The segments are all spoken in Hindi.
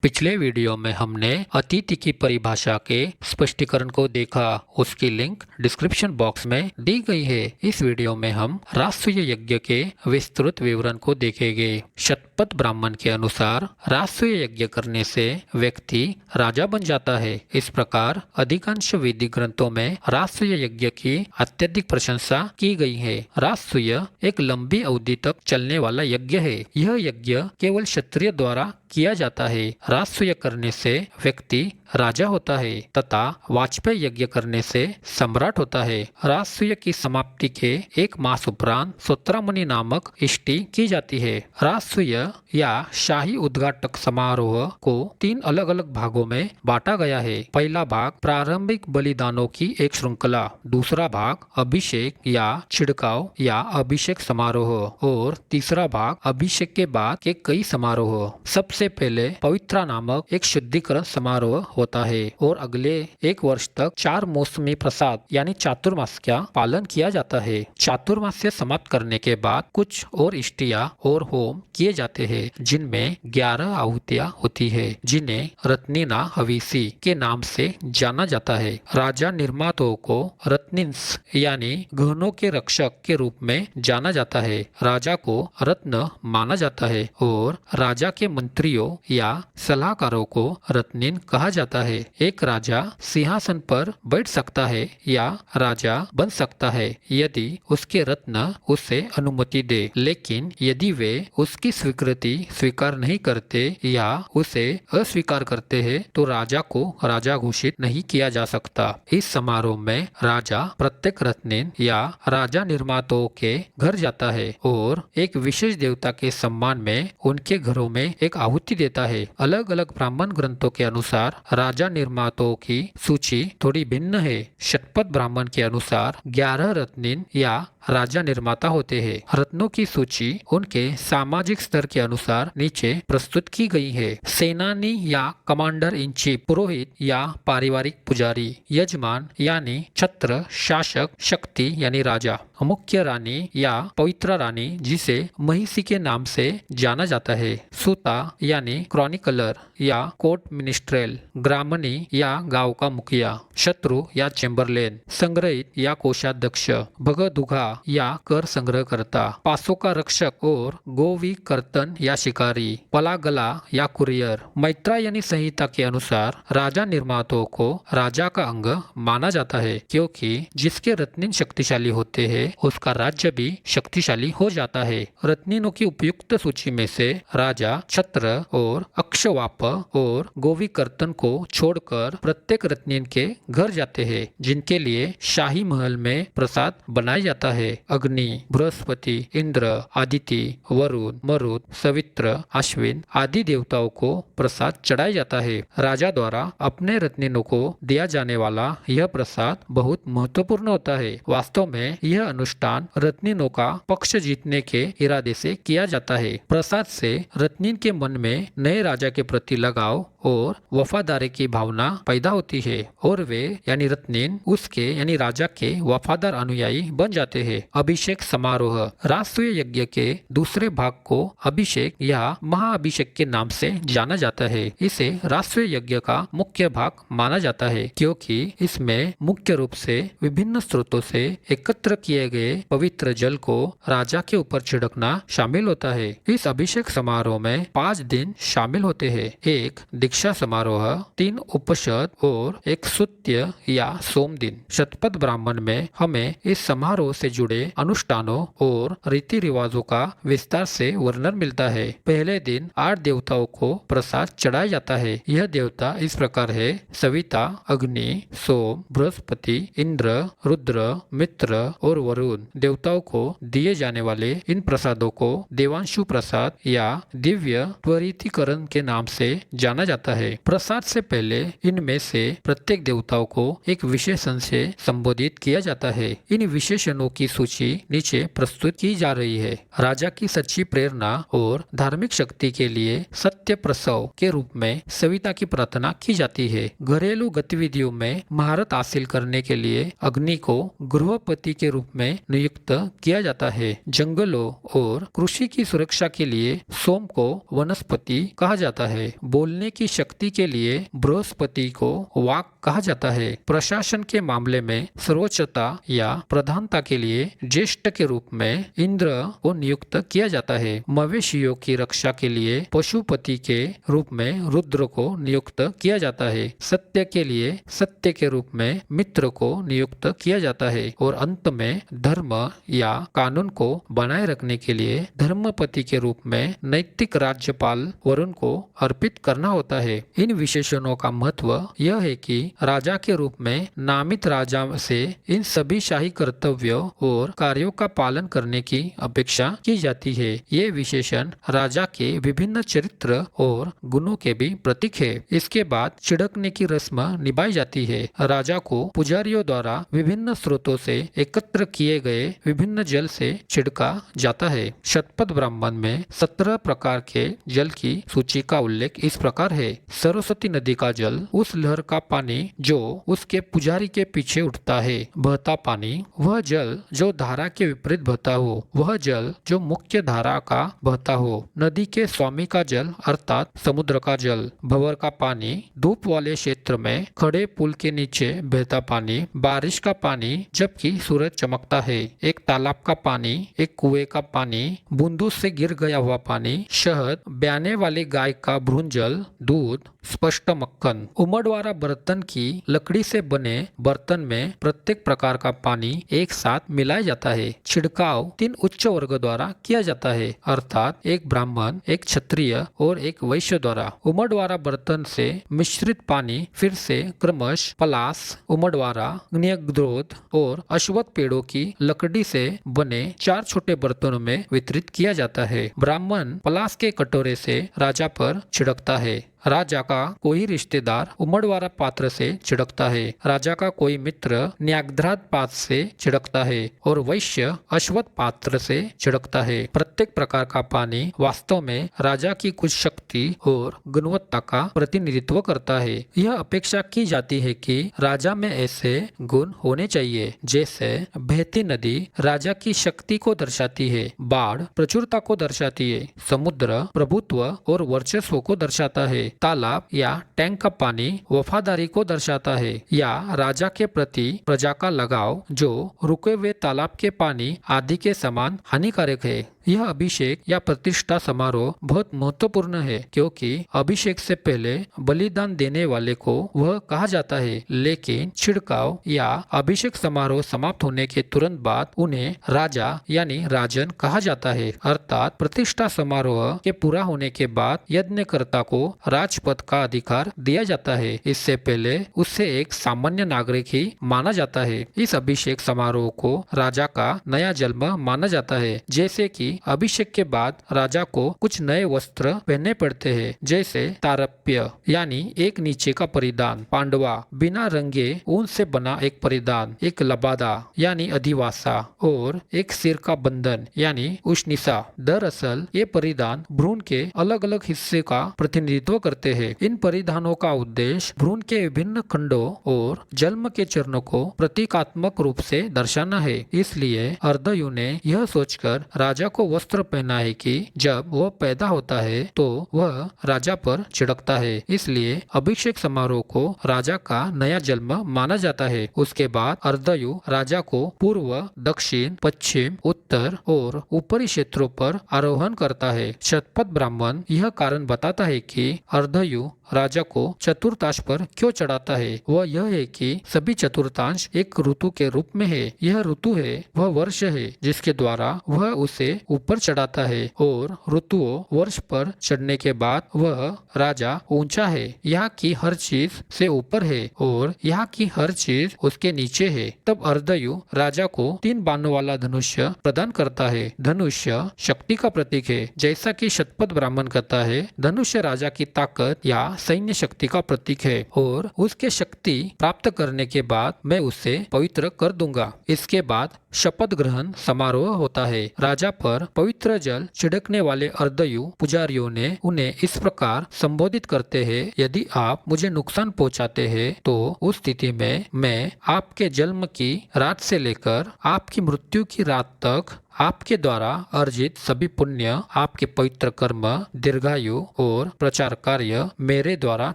पिछले वीडियो में हमने अतिथि की परिभाषा के स्पष्टीकरण को देखा। उसकी लिंक डिस्क्रिप्शन बॉक्स में दी गई है। इस वीडियो में हम राजसूय यज्ञ के विस्तृत विवरण को देखेंगे। शतपथ ब्राह्मण के अनुसार राजसूय यज्ञ करने से व्यक्ति राजा बन जाता है। इस प्रकार अधिकांश वैदिक ग्रंथों में राजसूय यज्ञ की अत्यधिक प्रशंसा की गई है। राजसूय एक लंबी अवधि तक चलने वाला यज्ञ है। यह यज्ञ केवल क्षत्रिय द्वारा किया जाता है। राजसूय करने से व्यक्ति राजा होता है तथा वाजपेय यज्ञ करने से सम्राट होता है। राजसूय की समाप्ति के एक मास उपरांत सूत्रमणि नामक इष्टि की जाती है। राजसूय या शाही उद्घाटक समारोह को 3 अलग अलग भागों में बांटा गया है। पहला भाग प्रारंभिक बलिदानों की एक श्रृंखला, दूसरा भाग अभिषेक या छिड़काव या अभिषेक समारोह और तीसरा भाग अभिषेक के बाद के कई समारोह। सबसे पहले पवित्रा नामक एक शुद्धिकरण समारोह होता है और अगले 1 वर्ष तक 4 मौसमी प्रसाद यानी चातुर्मास का पालन किया जाता है। चातुर्मास्य समाप्त करने के बाद कुछ और इष्टियां और होम किए जाते हैं जिनमें 11 आहुतियां होती है, जिन्हें रत्निना हवीसी के नाम से जाना जाता है। राजा निर्माताओं को रत्निंस यानी गहनों के रक्षक के रूप में जाना जाता है। राजा को रत्न माना जाता है और राजा के मंत्रियों या सलाहकारों को रत्निन कहा जाता है। एक राजा सिंहासन पर बैठ सकता है या राजा बन सकता है यदि उसके रत्न उसे अनुमति दे, लेकिन यदि वे उसकी स्वीकृति स्वीकार नहीं करते या उसे अस्वीकार करते हैं तो राजा को राजा घोषित नहीं किया जा सकता। इस समारोह में राजा प्रत्येक रत्निन या राजा निर्माताओं के घर जाता है और एक विशेष देवता के सम्मान में उनके घरों में एक आहुति देता है। अलग अलग ब्राह्मण ग्रंथों के अनुसार राजा निर्माताओं की सूची थोड़ी भिन्न है। शतपथ ब्राह्मण के अनुसार 11 रत्निन या राजा निर्माता होते हैं। रत्नों की सूची उनके सामाजिक स्तर के अनुसार नीचे प्रस्तुत की गई है। सेनानी या कमांडर इन चीफ, पुरोहित या पारिवारिक पुजारी, यजमान यानी छत्र, शासक, शक्ति यानी राजा, मुख्य रानी या पवित्र रानी जिसे महिषी के नाम से जाना जाता है, सूता यानी क्रॉनिकलर या कोर्ट मिनिस्ट्रेल, ग्रामणी या गांव का मुखिया, शत्रु या चेम्बरलेन, संग्रहित या कोषाध्यक्ष, भगदुघा या कर संग्रह करता, पासों का रक्षक और गोवी कर्तन या शिकारी, पलागला या कुरियर। मैत्रा यानी संहिता के अनुसार राजा निर्माताओं को राजा का अंग माना जाता है क्योंकि जिसके रत्निन शक्तिशाली होते हैं उसका राज्य भी शक्तिशाली हो जाता है। रत्निनों की उपयुक्त सूची में से राजा, छत्र और अक्षवाप और गोवी कर्तन को छोड़कर प्रत्येक रत्निन के घर जाते हैं जिनके लिए शाही महल में प्रसाद बनाया जाता है। अग्नि, बृहस्पति, इंद्र, आदिति, वरुण, मरुत, सवित्र, अश्विन आदि देवताओं को प्रसाद चढ़ाया जाता है। राजा द्वारा अपने रत्निनों को दिया जाने वाला यह प्रसाद बहुत महत्वपूर्ण होता है। वास्तव में यह अनुष्ठान रत्निनों का पक्ष जीतने के इरादे से किया जाता है। प्रसाद से रत्निन के मन में नए राजा के प्रति लगाव और वफादारी की भावना पैदा होती है और वे यानी रत्निन उसके यानी राजा के वफादार अनुयायी बन जाते हैं। अभिषेक समारोह। राजसूय यज्ञ के दूसरे भाग को अभिषेक या महाअभिषेक के नाम से जाना जाता है। इसे राजसूय यज्ञ का मुख्य भाग माना जाता है क्योंकि इसमें मुख्य रूप से विभिन्न स्रोतों से एकत्र किए गए पवित्र जल को राजा के ऊपर छिड़कना शामिल होता है। इस अभिषेक समारोह में 5 दिन शामिल होते हैं। एक दीक्षा समारोह, 3 उपशद और एक सुत्य या सोम दिन। शतपथ ब्राह्मण में हमें इस समारोह से जुड़े अनुष्ठानों और रीति रिवाजों का विस्तार से वर्णन मिलता है। पहले दिन 8 देवताओं को प्रसाद चढ़ाया जाता है। यह देवता इस प्रकार है: सविता, अग्नि, सोम, बृहस्पति, इंद्र, रुद्र, मित्र और वरुण। देवताओं को दिए जाने वाले इन प्रसादों को देवांशु प्रसाद या दिव्य त्वरितीकरण के नाम से जाना जाता है। प्रसाद से पहले इनमें से प्रत्येक देवताओं को एक विशेषण से संबोधित किया जाता है। इन विशेषणों की सूची नीचे प्रस्तुत की जा रही है। राजा की सच्ची प्रेरणा और धार्मिक शक्ति के लिए सत्य प्रसव के रूप में सविता की प्रार्थना की जाती है। घरेलू गतिविधियों में महारत हासिल करने के लिए अग्नि को गृहपति के रूप में नियुक्त किया जाता है। जंगलों और कृषि की सुरक्षा के लिए सोम को वनस्पति कहा जाता है। बोलने की शक्ति के लिए बृहस्पति को वाक कहा जाता है। प्रशासन के मामले में सर्वोच्चता या प्रधानता के लिए ज्येष्ठ के रूप में इंद्र को नियुक्त किया जाता है। मवेशियों की रक्षा के लिए पशुपति के रूप में रुद्र को नियुक्त किया जाता है। सत्य के लिए सत्य के रूप में मित्र को नियुक्त किया जाता है और अंत में धर्म या कानून को बनाए रखने के लिए धर्मपति के रूप में नैतिक राज्यपाल वरुण को अर्पित करना होता है। इन विशेषणों का महत्व यह है कि राजा के रूप में नामित राजा से इन सभी शाही कर्तव्यों और कार्यों का पालन करने की अपेक्षा की जाती है। ये विशेषण राजा के विभिन्न चरित्र और गुणों के भी प्रतीक है। इसके बाद छिड़कने की रस्म निभाई जाती है। राजा को पुजारियों द्वारा विभिन्न स्रोतों से एकत्र किए गए विभिन्न जल से छिड़का जाता है। शतपथ ब्राह्मण में 17 प्रकार के जल की सूची का उल्लेख इस प्रकार है। सरस्वती नदी का जल उस लहर का पानी जो उसके पुजारी के पीछे उठता है। बहता पानी वह जल जो धारा के विपरीत बहता हो। वह जल जो मुख्य धारा का बहता हो। नदी के स्वामी का जल अर्थात समुद्र का जल। भंवर का पानी धूप वाले क्षेत्र में खड़े पुल के नीचे बहता पानी। बारिश का पानी जबकि सूरज चमकता है। एक तालाब का पानी, एक कुएं का पानी, बूंदों से गिर गया हुआ पानी, शहद, ब्याने वाली गाय का भ्रूण जल, दूध, स्पष्ट मक्खन। उमड़वारा बर्तन की लकड़ी से बने बर्तन में प्रत्येक प्रकार का पानी एक साथ मिलाया जाता है। छिड़काव 3 उच्च वर्ग द्वारा किया जाता है अर्थात एक ब्राह्मण, एक क्षत्रिय और एक वैश्य द्वारा। उमड़वारा बर्तन से मिश्रित पानी फिर से क्रमश पलास, उमड़वारा, न्यग्रोध और अश्वत्थ पेड़ों की लकड़ी से बने 4 छोटे बर्तनों में वितरित किया जाता है। ब्राह्मण पलास के कटोरे से राजा पर छिड़कता है। राजा का कोई रिश्तेदार उमड़वारा पात्र से छिड़कता है। राजा का कोई मित्र न्याग्ध्राद पात्र से छिड़कता है और वैश्य अश्वत्थ पात्र से छिड़कता है। प्रत्येक प्रकार का पानी वास्तव में राजा की कुछ शक्ति और गुणवत्ता का प्रतिनिधित्व करता है। यह अपेक्षा की जाती है कि राजा में ऐसे गुण होने चाहिए जैसे बहती नदी राजा की शक्ति को दर्शाती है, बाढ़ प्रचुरता को दर्शाती है, समुद्र प्रभुत्व और वर्चस्व को दर्शाता है, तालाब या टैंक का पानी वफादारी को दर्शाता है या राजा के प्रति प्रजा का लगाव जो रुके हुए तालाब के पानी आदि के समान हानिकारक है। यह अभिषेक या प्रतिष्ठा समारोह बहुत महत्वपूर्ण है क्योंकि अभिषेक से पहले बलिदान देने वाले को वह कहा जाता है, लेकिन छिड़काव या अभिषेक समारोह समाप्त होने के तुरंत बाद उन्हें राजा यानी राजन कहा जाता है अर्थात प्रतिष्ठा समारोह के पूरा होने के बाद यज्ञकर्ता को राजपद का अधिकार दिया जाता है। इससे पहले उससे एक सामान्य नागरिक ही माना जाता है। इस अभिषेक समारोह को राजा का नया जन्म माना जाता है। जैसे कि अभिषेक के बाद राजा को कुछ नए वस्त्र पहनने पड़ते हैं जैसे तारप्य यानी एक नीचे का परिधान, पांडवा बिना रंगे ऊन से बना एक परिधान, एक लबादा यानी अधिवासा और एक सिर का बंधन यानी उष्णिसा। दरअसल ये परिधान भ्रूण के अलग अलग हिस्से का प्रतिनिधित्व करते हैं। इन परिधानों का उद्देश्य भ्रूण के विभिन्न खंडों और जन्म के चरणों को प्रतीकात्मक रूप से दर्शाना है। इसलिए अर्धयु ने यह सोचकर राजा को वस्त्र पहना है कि जब वह पैदा होता है तो वह राजा पर छिड़कता है। इसलिए अभिषेक समारोह को राजा का नया जन्म माना जाता है। उसके बाद अर्धयु राजा को पूर्व, दक्षिण, पश्चिम, उत्तर और ऊपरी क्षेत्रों पर आरोहण करता है। शतपथ ब्राह्मण यह कारण बताता है कि अर्धयु राजा को चतुर्थांश पर क्यों चढ़ाता है। वह यह है कि सभी चतुर्थांश एक ऋतु के रूप में है। यह ऋतु है वह वर्ष है जिसके द्वारा वह उसे ऊपर चढ़ाता है और ऋतुओं वर्ष पर चढ़ने के बाद वह राजा ऊंचा है, यहाँ की हर चीज से ऊपर है और यहाँ की हर चीज उसके नीचे है। तब अर्धयु राजा को 3 बाणों वाला धनुष्य प्रदान करता है। धनुष्य शक्ति का प्रतीक है, जैसा कि शतपथ ब्राह्मण कहता है। धनुष्य राजा की ताकत या सैन्य शक्ति का प्रतीक है और उसके शक्ति प्राप्त करने के बाद मैं उसे पवित्र कर दूंगा। इसके बाद शपथ ग्रहण समारोह होता है। राजा पर पवित्र जल छिड़कने वाले अर्धयु पुजारियों ने उन्हें इस प्रकार संबोधित करते हैं, यदि आप मुझे नुकसान पहुंचाते हैं तो उस स्थिति में मैं आपके जन्म की रात से लेकर आपकी मृत्यु की रात तक आपके द्वारा अर्जित सभी पुण्य, आपके पवित्र कर्म, दीर्घायु और प्रचार कार्य मेरे द्वारा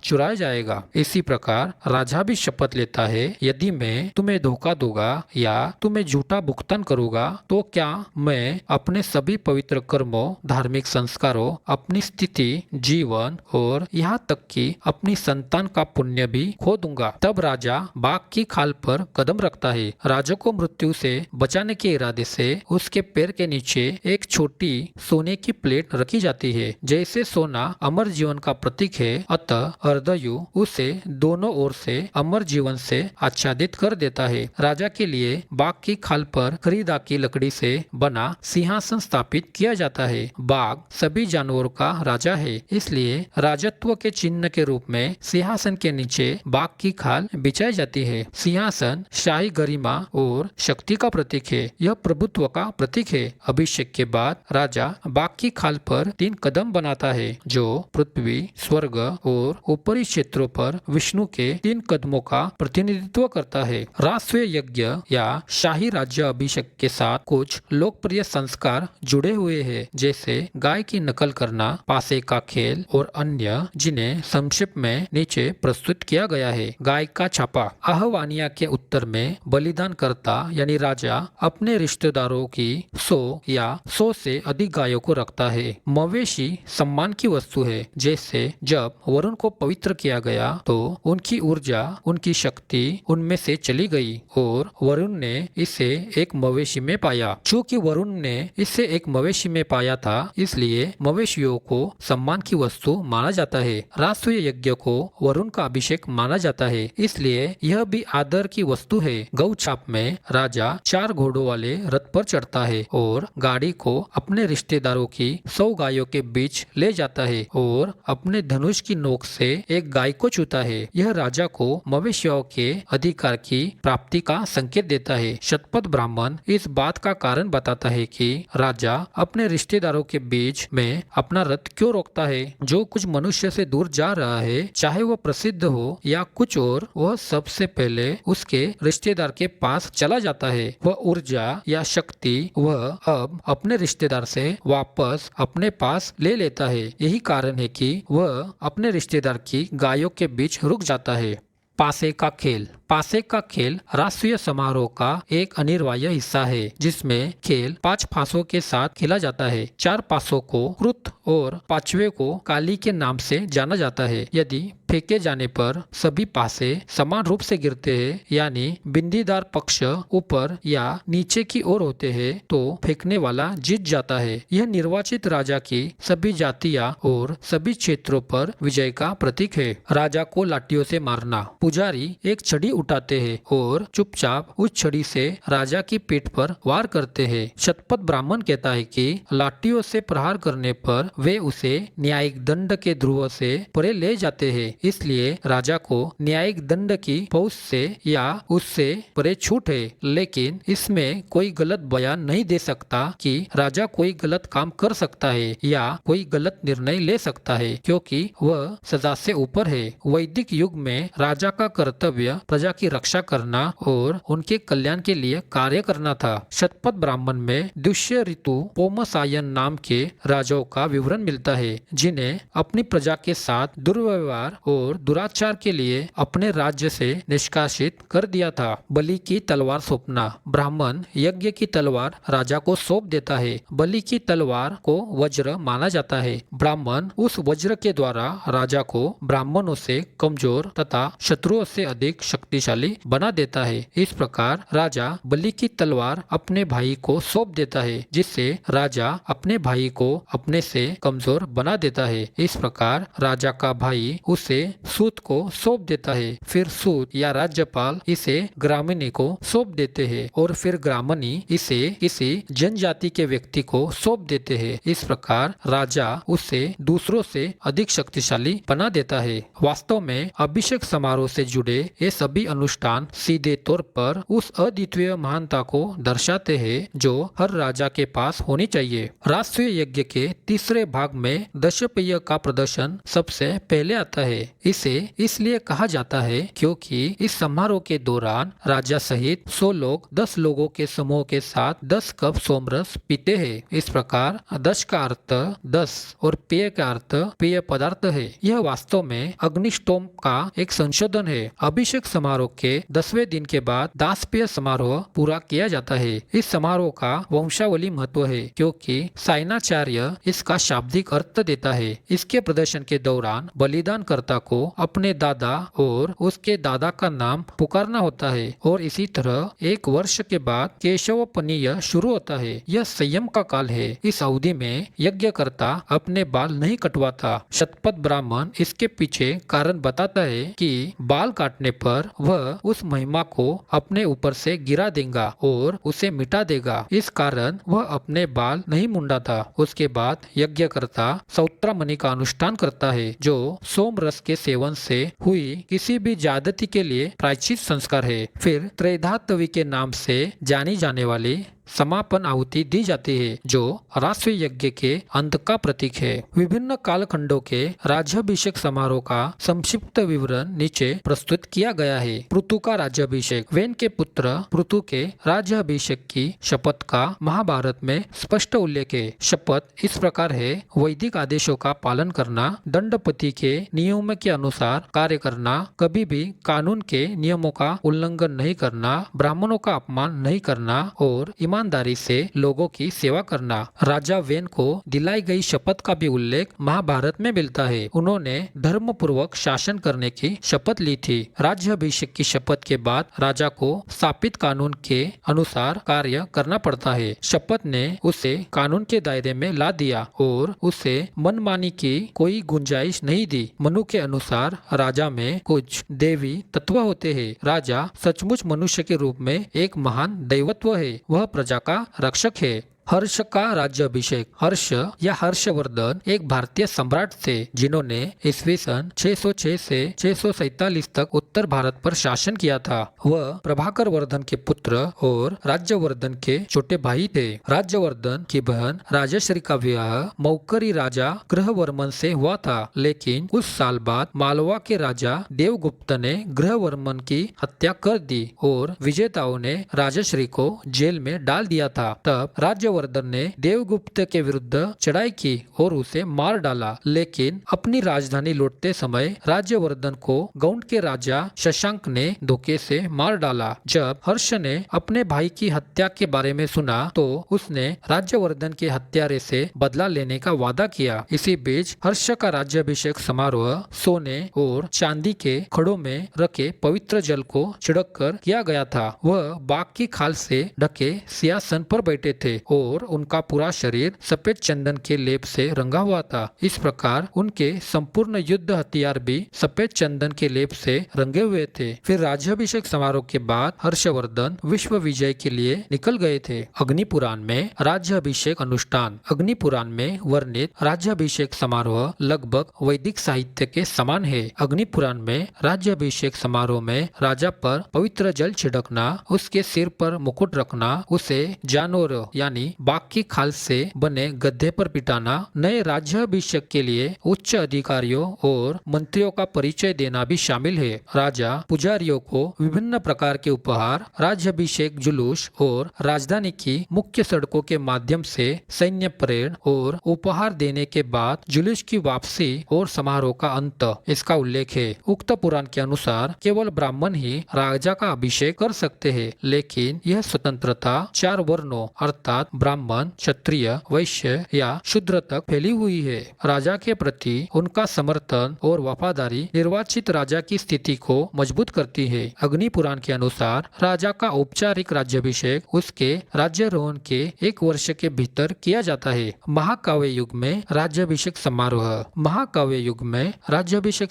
चुराया जाएगा। इसी प्रकार राजा भी शपथ लेता है, यदि मैं तुम्हें धोखा दूंगा या तुम्हें झूठा भुगतान करूंगा तो क्या मैं अपने सभी पवित्र कर्मों, धार्मिक संस्कारों, अपनी स्थिति, जीवन और यहाँ तक कि अपनी संतान का पुण्य भी खो दूंगा। तब राजा बाघ की खाल पर कदम रखता है। राजा को मृत्यु से बचाने के इरादे से उसके पैर के नीचे एक छोटी सोने की प्लेट रखी जाती है। जैसे सोना अमर जीवन का प्रतीक है, अतः अर्धयु उसे दोनों ओर से अमर जीवन से आच्छादित कर देता है। राजा के लिए बाघ की खाल पर खरीदा की लकड़ी से बना सिंहासन स्थापित किया जाता है। बाघ सभी जानवरों का राजा है, इसलिए राजत्व के चिन्ह के रूप में सिंहासन के नीचे बाघ की खाल बिछाई जाती है। सिंहासन शाही गरिमा और शक्ति का प्रतीक है, यह प्रभुत्व का प्रतीक है। अभिषेक के बाद राजा बाघ की खाल पर 3 कदम बनाता है, जो पृथ्वी, स्वर्ग और ऊपरी क्षेत्रों पर विष्णु के 3 कदमों का प्रतिनिधित्व करता है। राजसूय यज्ञ या शाही राज्य अभिषेक के साथ कुछ लोकप्रिय संस्कार जुड़े हुए हैं, जैसे गाय की नकल करना, पासे का खेल और अन्य, जिन्हें संक्षिप्त में नीचे प्रस्तुत किया गया है। गाय का छापा। आहवानिया के उत्तर में बलिदान करता यानी राजा अपने रिश्तेदारों की 100 या 100 से अधिक गायों को रखता है। मवेशी सम्मान की वस्तु है, जैसे जब वरुण को पवित्र किया गया तो उनकी ऊर्जा, उनकी शक्ति उनमें से चली गई और वरुण ने इसे एक मवेशी में पाया। चूंकि वरुण ने इसे एक मवेशी में पाया था, इसलिए मवेशियों को सम्मान की वस्तु माना जाता है। राजसूय यज्ञ को वरुण का अभिषेक माना जाता है, इसलिए यह भी आदर की वस्तु है। गौ छाप में राजा 4 घोड़ों वाले रथ पर चढ़ता है और गाड़ी को अपने रिश्तेदारों की 100 गायों के बीच ले जाता है और अपने धनुष की नोक से एक गाय को छूता है। यह राजा को मवेशियों के अधिकार की प्राप्ति का संकेत देता है। शतपथ ब्राह्मण इस बात का कारण बताता है कि राजा अपने रिश्तेदारों के बीच में अपना रथ क्यों रोकता है। जो कुछ मनुष्य से दूर जा रहा है, चाहे वह प्रसिद्ध हो या कुछ और, वह सबसे पहले उसके रिश्तेदार के पास चला जाता है। वह ऊर्जा या शक्ति वह अब अपने रिश्तेदार से वापस अपने पास ले लेता है। यही कारण है कि वह अपने रिश्तेदार की गायों के बीच रुक जाता है। पासे का खेल। पासे का खेल राष्ट्रीय समारोह का एक अनिवार्य हिस्सा है, जिसमें खेल 5 पासों के साथ खेला जाता है। 4 पासों को कृत और 5वें को काली के नाम से जाना जाता है। यदि फेंके जाने पर सभी पासे समान रूप से गिरते हैं, यानी बिंदीदार पक्ष ऊपर या नीचे की ओर होते हैं, तो फेंकने वाला जीत जाता है। यह निर्वाचित राजा की सभी जातियां और सभी क्षेत्रों पर विजय का प्रतीक है। राजा को लाठियों से मारना। पुजारी एक छड़ी उठाते हैं और चुपचाप उस छड़ी से राजा की पीठ पर वार करते हैं। शतपथ ब्राह्मण कहता है कि लाठियों से प्रहार करने पर वे उसे न्यायिक दंड के ध्रुव से परे ले जाते हैं, इसलिए राजा को न्यायिक दंड की पहुंच से या उससे परे छूट है। लेकिन इसमें कोई गलत बयान नहीं दे सकता कि राजा कोई गलत काम कर सकता है या कोई गलत निर्णय ले सकता है, क्योंकि वह सजा से ऊपर है। वैदिक युग में राजा का कर्तव्य प्रजा की रक्षा करना और उनके कल्याण के लिए कार्य करना था। शतपथ ब्राह्मण में दुष्य ऋतु पोमसायन नाम के राजाओं का विवरण मिलता है, जिन्हें अपनी प्रजा के साथ दुर्व्यवहार और दुराचार के लिए अपने राज्य से निष्कासित कर दिया था। बलि की तलवार सौंपना। ब्राह्मण यज्ञ की तलवार राजा को सौंप देता है। बलि की तलवार को वज्र माना जाता है। ब्राह्मण उस वज्र के द्वारा राजा को ब्राह्मणों से कमजोर तथा शत्रुओं से अधिक शक्तिशाली बना देता है। इस प्रकार राजा बलि की तलवार अपने भाई को सौंप देता है, जिससे राजा अपने भाई को अपने से कमजोर बना देता है। इस प्रकार राजा का भाई उसे सूत को सौंप देता है। फिर सूत या राज्यपाल इसे ग्रामणी को सौंप देते हैं और फिर ग्रामणी इसे किसी जनजाति के व्यक्ति को सौंप देते हैं। इस प्रकार राजा उसे दूसरों से अधिक शक्तिशाली बना देता है। वास्तव में अभिषेक समारोह से जुड़े ये सभी अनुष्ठान सीधे तौर पर उस अद्वितीय महानता को दर्शाते हैं जो हर राजा के पास होनी चाहिए। राष्ट्रीय यज्ञ के तीसरे भाग में दशपेय का प्रदर्शन सबसे पहले आता है। इसे इसलिए कहा जाता है क्योंकि इस समारोह के दौरान राजा सहित 100 लोग 10 लोगों के समूह के साथ 10 कप सोमरस पीते हैं। इस प्रकार 10 का अर्थ 10 और पेय का अर्थ पेय पदार्थ है। यह वास्तव में अग्निष्टोम का एक संशोधन है। अभिषेक समारोह के 10वें दिन के बाद दासपेय समारोह पूरा किया जाता है। इस समारोह का वंशावली महत्व है क्योंकि साइनाचार्य इसका शाब्दिक अर्थ देता है। इसके प्रदर्शन के दौरान बलिदान कर्ता को अपने दादा और उसके दादा का नाम पुकारना होता है और इसी तरह 1 वर्ष के बाद केशवपनीय शुरू होता है। यह संयम का काल है। इस अवधि में यज्ञकर्ता अपने बाल नहीं कटवाता। शतपथ ब्राह्मण इसके पीछे कारण बताता है कि बाल काटने पर वह उस महिमा को अपने ऊपर से गिरा देगा और उसे मिटा देगा। इस कारण वह अपने बाल नहीं मुंडाता। उसके बाद यज्ञकर्ता सौत्रामणि का अनुष्ठान करता है जो सोम रस के सेवन से हुई किसी भी ज्यादती के लिए प्रायश्चित संस्कार है। फिर त्रैधातवी के नाम से जानी जाने वाली समापन आहुति दी जाती है जो राष्ट्रीय यज्ञ के अंत का प्रतीक है। विभिन्न कालखंडों के राज्याभिषेक समारोह का संक्षिप्त विवरण नीचे प्रस्तुत किया गया है। पृथु का राज्याभिषेक। वेन के पुत्र पृथु के राज्याभिषेक की शपथ का महाभारत में स्पष्ट उल्लेख है। शपथ इस प्रकार है: वैदिक आदेशों का पालन करना, दंडपति के नियमों के अनुसार कार्य करना, कभी भी कानून के नियमों का उल्लंघन नहीं करना, ब्राह्मणों का अपमान नहीं करना और ईमानदारी से लोगों की सेवा करना। राजा वेन को दिलाई गई शपथ का भी उल्लेख महाभारत में मिलता है। उन्होंने धर्म पूर्वक शासन करने की शपथ ली थी। राज्याभिषेक की शपथ के बाद राजा को स्थापित कानून के अनुसार कार्य करना पड़ता है। शपथ ने उसे कानून के दायरे में ला दिया और उसे मनमानी की कोई गुंजाइश नहीं दी। मनु के अनुसार राजा में कुछ देवी तत्व होते हैं। राजा सचमुच मनुष्य के रूप में एक महान दैवत्व है। वह प्रजा का रक्षक है। हर्ष का राज्याभिषेक। हर्ष या हर्षवर्धन एक भारतीय सम्राट थे जिन्होंने ईस्वी सन 606 से 647 तक उत्तर भारत पर शासन किया था। वह प्रभाकर वर्धन के पुत्र और राज्यवर्धन के छोटे भाई थे। राज्यवर्धन की बहन राजश्री का विवाह मौकरी राजा ग्रहवर्मन से हुआ था, लेकिन कुछ साल बाद मालवा के राजा देवगुप्त ने ग्रहवर्मन की हत्या कर दी और विजेताओं ने राजश्री को जेल में डाल दिया था। तब राज्यवर्धन ने देवगुप्त के विरुद्ध चढ़ाई की और उसे मार डाला, लेकिन अपनी राजधानी लौटते समय राज्यवर्धन को गौंड के राजा शशांक ने धोखे से मार डाला। जब हर्ष ने अपने भाई की हत्या के बारे में सुना तो उसने राज्यवर्धन के हत्यारे से बदला लेने का वादा किया। इसी बीच हर्ष का राज्याभिषेक समारोह सोने और चांदी के खड़ों में रखे पवित्र जल को छिड़क कर किया गया था। वह बाघ की खाल से ढके सिंहासन पर बैठे थे और उनका पूरा शरीर सफेद चंदन के लेप से रंगा हुआ था। इस प्रकार उनके संपूर्ण युद्ध हथियार भी सफेद चंदन के लेप से रंगे हुए थे। फिर राज्याभिषेक समारोह के बाद हर्षवर्धन विश्व विजय के लिए निकल गए थे। अग्नि पुराण में राज्याभिषेक अनुष्ठान। अग्नि पुराण में वर्णित राज्याभिषेक समारोह लगभग वैदिक साहित्य के समान है। अग्नि पुराण में राज्याभिषेक समारोह में राजा पर पवित्र जल छिड़कना, उसके सिर पर मुकुट रखना, उसे जानवर यानी बाघ की खाल से बने गधे पर बिठाना, नए राज्याभिषेक के लिए उच्च अधिकारियों और मंत्रियों का परिचय देना भी शामिल है। राजा पुजारियों को विभिन्न प्रकार के उपहार, राज्याभिषेक जुलूस और राजधानी की मुख्य सड़कों के माध्यम से सैन्य परेड और उपहार देने के बाद जुलूस की वापसी और समारोह का अंत, इसका उल्लेख है। उक्त पुराण के अनुसार केवल ब्राह्मण ही राजा का अभिषेक कर सकते हैं, लेकिन यह स्वतंत्रता 4 वर्णों अर्थात ब्राह्मण, क्षत्रिय, वैश्य या शूद्र तक फैली हुई है। राजा के प्रति उनका समर्थन और वफादारी निर्वाचित राजा की स्थिति को मजबूत करती है। अग्नि पुराण के अनुसार राजा का औपचारिक राज्याभिषेक उसके राज्यारोहण के 1 वर्ष के भीतर किया जाता है। महाकाव्य युग में राज्याभिषेक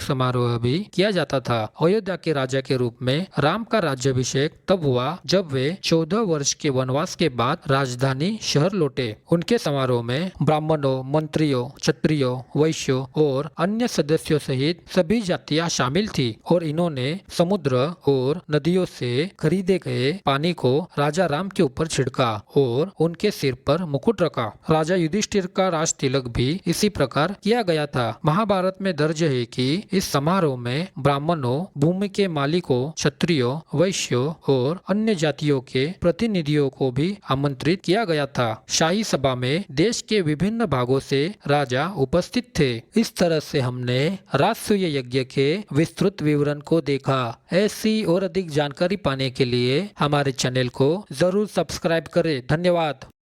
समारोह भी किया जाता था। अयोध्या के राजा के रूप में राम का राज्याभिषेक तब हुआ जब वे 14 वर्ष के वनवास के बाद राजधानी शहर लौटे। उनके समारोह में ब्राह्मणों, मंत्रियों, क्षत्रियों, वैश्यों और अन्य सदस्यों सहित सभी जातियां शामिल थी और इन्होंने समुद्र और नदियों से खरीदे गए पानी को राजा राम के ऊपर छिड़का और उनके सिर पर मुकुट रखा। राजा युधिष्ठिर का राज तिलक भी इसी प्रकार किया गया था। महाभारत में दर्ज है कि इस समारोह में ब्राह्मणों, भूमि के मालिकों, क्षत्रियों, वैश्यों और अन्य जातियों के प्रतिनिधियों को भी आमंत्रित किया गया था। शाही सभा में देश के विभिन्न भागों से राजा उपस्थित थे। इस तरह से हमने राजसूय यज्ञ के विस्तृत विवरण को देखा। ऐसी और अधिक जानकारी पाने के लिए हमारे चैनल को जरूर सब्सक्राइब करें। धन्यवाद।